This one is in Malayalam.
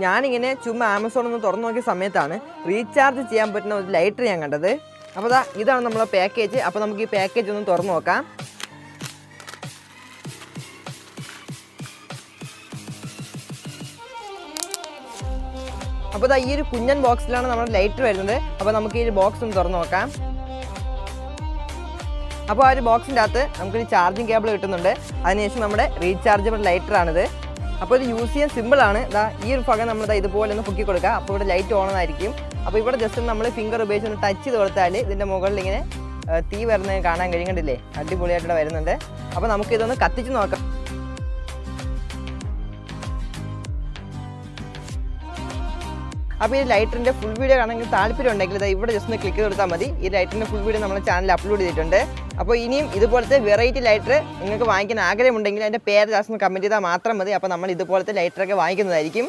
ഞാനിങ്ങനെ ചുമ്മാ ആമസോണിൽ നിന്ന് തുറന്നു നോക്കിയ സമയത്താണ് റീചാർജ് ചെയ്യാൻ പറ്റുന്ന ഒരു ലൈറ്റർ ഞാൻ കണ്ടത്. അപ്പോൾ ഇതാണ് നമ്മളെ പാക്കേജ്. അപ്പോൾ നമുക്ക് ഈ പാക്കേജ് ഒന്ന് തുറന്നു നോക്കാം. അപ്പോൾ ഈ ഒരു കുഞ്ഞൻ ബോക്സിലാണ് നമ്മുടെ ലൈറ്റർ വരുന്നത്. അപ്പോൾ നമുക്ക് ഈ ബോക്സ് ഒന്ന് തുറന്നു നോക്കാം. അപ്പോൾ ആ ഒരു ബോക്സിൻ്റെ അകത്ത് നമുക്കൊരു ചാർജിങ് കേബിൾ കിട്ടുന്നുണ്ട്. അതിനുശേഷം നമ്മുടെ റീചാർജബിൾ ലൈറ്ററാണിത്. അപ്പോൾ ഇത് യൂസ് ചെയ്യാൻ സിമ്പിളാണ്. ഈ ഒരു ഭാഗം നമ്മൾ ഇതുപോലെ ഒന്ന് പൊക്കി കൊടുക്കുക. അപ്പോൾ ഇവിടെ ലൈറ്റ് ഓൺ ആയിരിക്കും. അപ്പോൾ ഇവിടെ ജസ്റ്റ് നമ്മൾ ഫിംഗർ ഉപയോഗിച്ച് ഒന്ന് ടച്ച് ചെയ്ത് കൊടുത്താൽ ഇതിൻ്റെ മുകളിൽ ഇങ്ങനെ തീ വരുന്നത് കാണാൻ കഴിയുന്നുണ്ടല്ലേ? അടിപൊളിയായിട്ട് വരുന്നുണ്ട്. അപ്പോൾ നമുക്കിതൊന്ന് കത്തിച്ച് നോക്കാം. അപ്പോൾ ഈ ലൈറ്ററിൻ്റെ ഫുൾ വീഡിയോ കാണണമെങ്കിൽ താല്പര്യം ഉണ്ടെങ്കിൽ ഇവിടെ ജസ്റ്റ് ഒന്ന് ക്ലിക്ക് ചെയ്ത് കൊടുത്താൽ മതി. ഈ ലൈറ്ററിൻ്റെ ഫുൾ വീഡിയോ നമ്മുടെ ചാനലിൽ അപ്ലോഡ് ചെയ്തിട്ടുണ്ട്. അപ്പോൾ ഇനിയും ഇതുപോലത്തെ വെറൈറ്റി ലൈറ്റർ നിങ്ങൾക്ക് വാങ്ങിക്കാൻ ആഗ്രഹമുണ്ടെങ്കിൽ അതിൻ്റെ പേര് ജസ്റ്റ് ഒന്ന് കമൻറ്റ് ചെയ്താൽ മാത്രം മതി. അപ്പോൾ നമ്മൾ ഇതുപോലത്തെ ലൈറ്ററൊക്കെ വാങ്ങിക്കുന്നതായിരിക്കും.